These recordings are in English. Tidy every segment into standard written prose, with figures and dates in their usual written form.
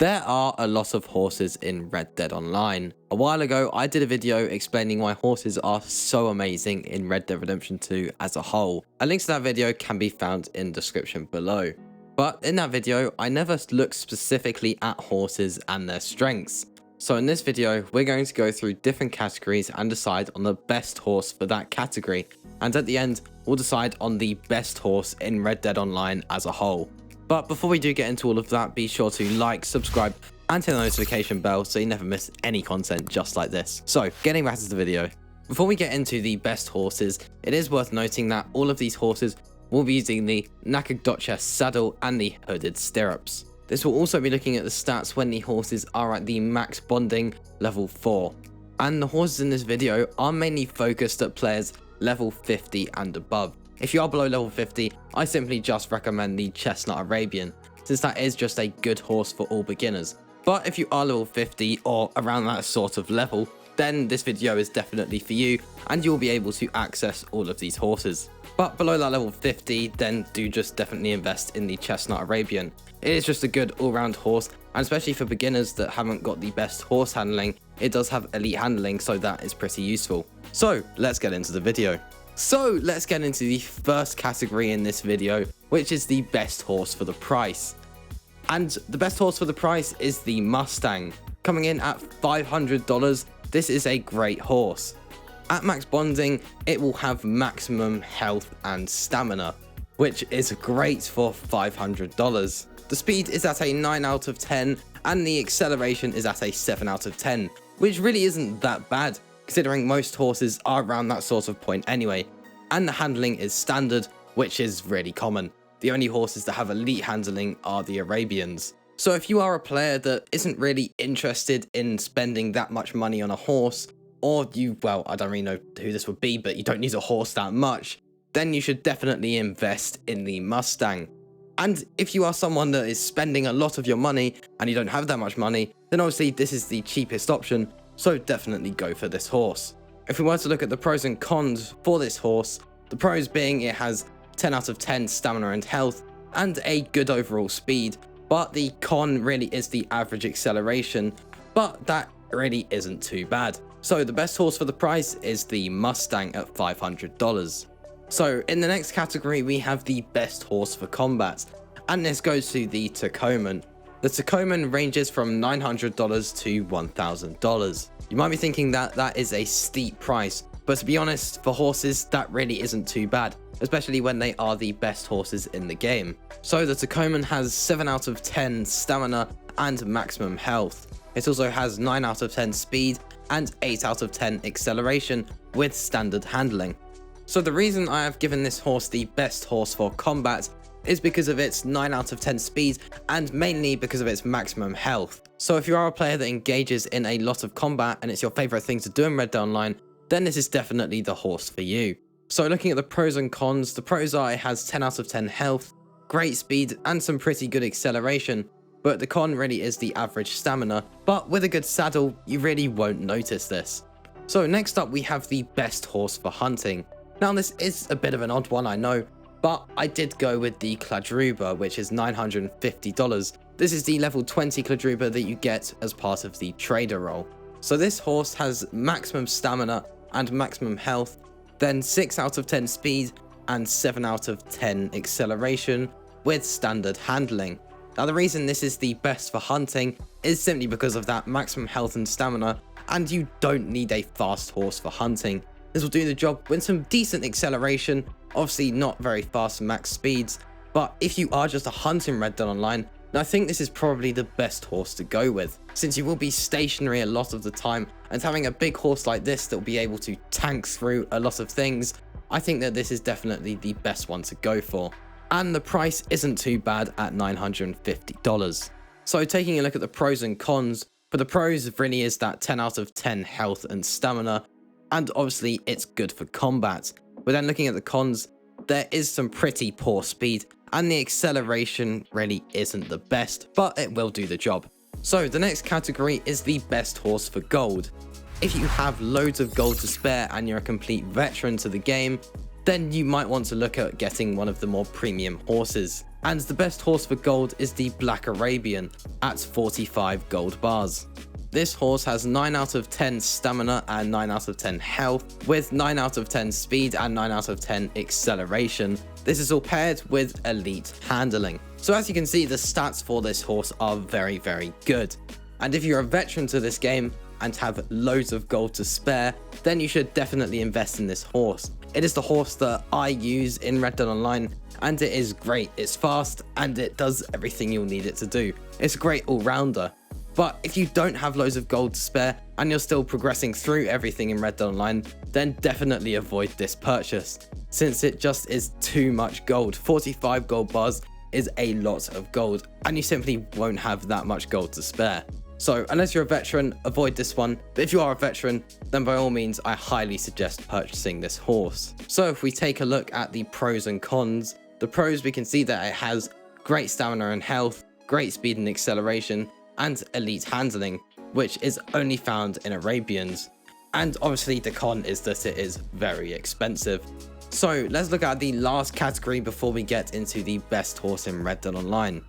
There are a lot of horses in Red Dead Online. A while ago, I did a video explaining why horses are so amazing in Red Dead Redemption 2 as a whole. A link to that video can be found in the description below. But in that video, I never looked specifically at horses and their strengths. So in this video, we're going to go through different categories and decide on the best horse for that category. And at the end, we'll decide on the best horse in Red Dead Online as a whole. But before we do get into all of that, be sure to like, subscribe, and hit the notification bell so you never miss any content just like this. So, getting back to the video. Before we get into the best horses, it is worth noting that all of these horses will be using the Nacogdoches saddle and the hooded stirrups. This will also be looking at the stats when the horses are at the max bonding level 4. And the horses in this video are mainly focused at players level 50 and above. If you are below level 50, I simply just recommend the Chestnut Arabian, since that is just a good horse for all beginners. But if you are level 50 or around that sort of level, then this video is definitely for you and you'll be able to access all of these horses. But below that level 50, then do just definitely invest in the Chestnut Arabian. It is just a good all-round horse, and especially for beginners that haven't got the best horse handling, it does have elite handling, so that is pretty useful. So let's get into the video. So let's get into the first category in this video, which is the best horse for the price. And the best horse for the price is the Mustang. Coming in at $500, this is a great horse. At max bonding, it will have maximum health and stamina, which is great for $500. The speed is at a 9 out of 10 and the acceleration is at a 7 out of 10, which really isn't that bad, considering most horses are around that sort of point anyway, and the handling is standard, which is really common. The only horses that have elite handling are the Arabians. So if you are a player that isn't really interested in spending that much money on a horse, or I don't really know who this would be, but you don't use a horse that much, then you should definitely invest in the Mustang. And if you are someone that is spending a lot of your money and you don't have that much money, then obviously this is the cheapest option. So definitely go for this horse. If we were to look at the pros and cons for this horse, the pros being it has 10 out of 10 stamina and health and a good overall speed, but the con really is the average acceleration, but that really isn't too bad. So the best horse for the price is the Mustang at $500. So in the next category we have the best horse for combat, and this goes to the Tacoman. The Tacoman ranges from $900 to $1,000. You might be thinking that that is a steep price, but to be honest, for horses, that really isn't too bad, especially when they are the best horses in the game. So the Tacoman has 7 out of 10 stamina and maximum health. It also has 9 out of 10 speed and 8 out of 10 acceleration with standard handling. So the reason I have given this horse the best horse for combat is because of its 9 out of 10 speed and mainly because of its maximum health. So if you are a player that engages in a lot of combat and it's your favourite thing to do in Red Dead Online, then this is definitely the horse for you. So looking at the pros and cons, the pros are it has 10 out of 10 health, great speed and some pretty good acceleration, but the con really is the average stamina, but with a good saddle you really won't notice this. So next up we have the best horse for hunting. Now this is a bit of an odd one, I know, but I did go with the Kladruba, which is $950. This is the level 20 Kladruba that you get as part of the trader role. So this horse has maximum stamina and maximum health, then 6 out of 10 speed and 7 out of 10 acceleration with standard handling. Now the reason this is the best for hunting is simply because of that maximum health and stamina, and you don't need a fast horse for hunting. This will do the job with some decent acceleration, obviously not very fast max speeds, but if you are just a hunter in Red Dead Online, then I think this is probably the best horse to go with, since you will be stationary a lot of the time, and having a big horse like this that will be able to tank through a lot of things, I think that this is definitely the best one to go for. And the price isn't too bad at $950. So taking a look at the pros and cons, for the pros really is that 10 out of 10 health and stamina, and obviously it's good for combat. But then looking at the cons, there is some pretty poor speed and the acceleration really isn't the best, but it will do the job. So the next category is the best horse for gold. If you have loads of gold to spare and you're a complete veteran to the game, then you might want to look at getting one of the more premium horses. And the best horse for gold is the Black Arabian at 45 gold bars. This horse has 9 out of 10 stamina and 9 out of 10 health, with 9 out of 10 speed and 9 out of 10 acceleration. This is all paired with elite handling. So as you can see, the stats for this horse are very, very good. And if you're a veteran to this game and have loads of gold to spare, then you should definitely invest in this horse. It is the horse that I use in Red Dead Online, and it is great. It's fast and it does everything you'll need it to do. It's a great all-rounder. But if you don't have loads of gold to spare and you're still progressing through everything in Red Dead Online, then definitely avoid this purchase, since it just is too much gold. 45 gold bars is a lot of gold, and you simply won't have that much gold to spare. So unless you're a veteran, avoid this one. But if you are a veteran, then by all means, I highly suggest purchasing this horse. So if we take a look at the pros and cons, the pros, we can see that it has great stamina and health, great speed and acceleration, and elite handling, which is only found in Arabians. And obviously the con is that it is very expensive. So let's look at the last category before we get into the best horse in Red Dead Online.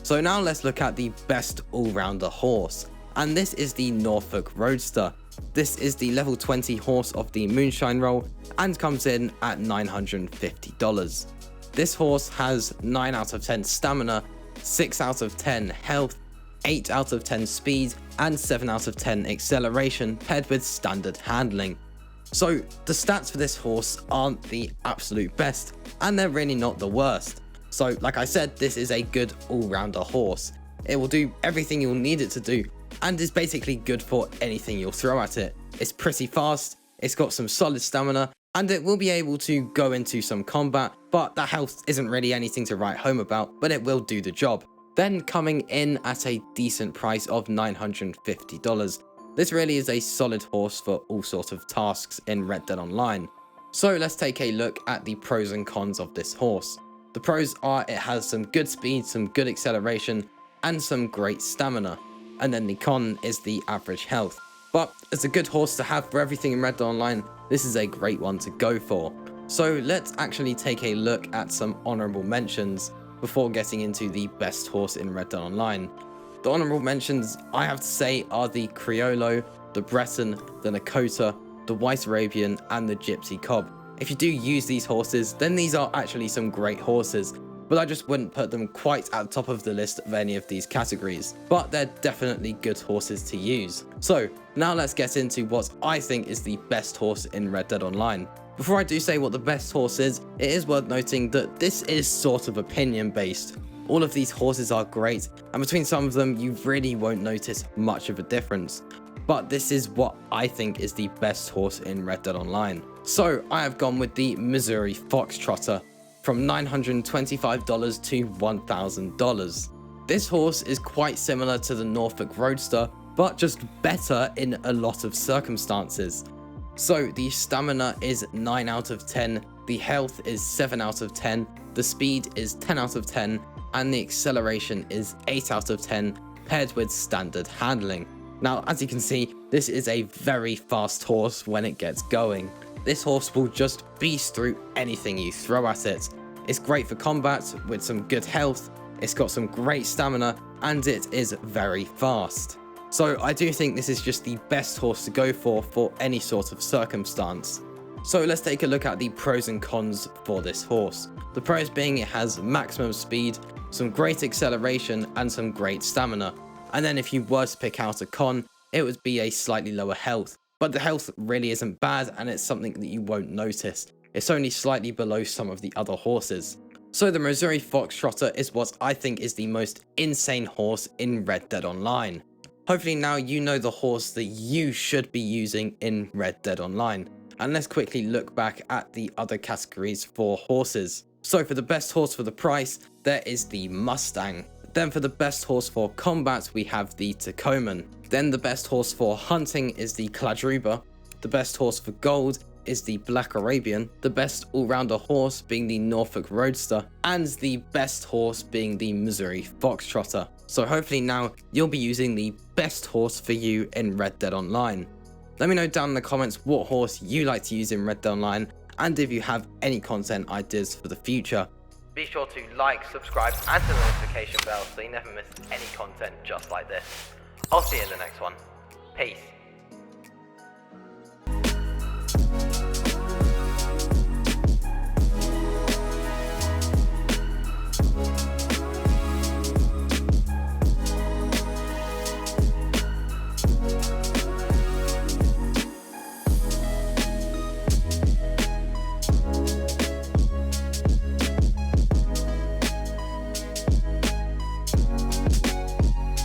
So now let's look at the best all-rounder horse, and this is the Norfolk Roadster. This is the level 20 horse of the Moonshine Roll and comes in at $950. This horse has 9 out of 10 stamina, 6 out of 10 health, 8 out of 10 speed, and 7 out of 10 acceleration paired with standard handling. So the stats for this horse aren't the absolute best, and they're really not the worst. So like I said, this is a good all-rounder horse. It will do everything you'll need it to do, and is basically good for anything you'll throw at it. It's pretty fast, it's got some solid stamina, and it will be able to go into some combat, but that health isn't really anything to write home about, but it will do the job. Then coming in at a decent price of $950. This really is a solid horse for all sorts of tasks in Red Dead Online. So let's take a look at the pros and cons of this horse. The pros are it has some good speed, some good acceleration, and some great stamina. And then the con is the average health. But it's a good horse to have for everything in Red Dead Online. This is a great one to go for. So let's actually take a look at some honorable mentions before getting into the best horse in Red Dead Online. The honorable mentions I have to say are the Criollo, the Breton, the Nakota, the White Arabian, and the Gypsy Cob. If you do use these horses, then these are actually some great horses, but I just wouldn't put them quite at the top of the list of any of these categories. But they're definitely good horses to use. So now let's get into what I think is the best horse in Red Dead Online. Before I do say what the best horse is, it is worth noting that this is sort of opinion based. All of these horses are great, and between some of them you really won't notice much of a difference. But this is what I think is the best horse in Red Dead Online. So I have gone with the Missouri Foxtrotter from $925 to $1,000. This horse is quite similar to the Norfolk Roadster, but just better in a lot of circumstances. So the stamina is 9 out of 10, the health is 7 out of 10, the speed is 10 out of 10, and the acceleration is 8 out of 10, paired with standard handling. Now, as you can see, this is a very fast horse when it gets going. This horse will just beast through anything you throw at it. It's great for combat with some good health, it's got some great stamina, and it is very fast. So I do think this is just the best horse to go for any sort of circumstance. So let's take a look at the pros and cons for this horse. The pros being it has maximum speed, some great acceleration, and some great stamina. And then if you were to pick out a con, it would be a slightly lower health. But the health really isn't bad, and it's something that you won't notice. It's only slightly below some of the other horses. So the Missouri Foxtrotter is what I think is the most insane horse in Red Dead Online. Hopefully now you know the horse that you should be using in Red Dead Online. And let's quickly look back at the other categories for horses. So for the best horse for the price, there is the Mustang. Then for the best horse for combat, we have the Tacoman. Then the best horse for hunting is the Kladruba. The best horse for gold is the Black Arabian. The best all-rounder horse being the Norfolk Roadster. And the best horse being the Missouri Foxtrotter. So hopefully now you'll be using the best horse for you in Red Dead Online. Let me know down in the comments what horse you like to use in Red Dead Online, and if you have any content ideas for the future. Be sure to like, subscribe and hit the notification bell so you never miss any content just like this. I'll see you in the next one. Peace.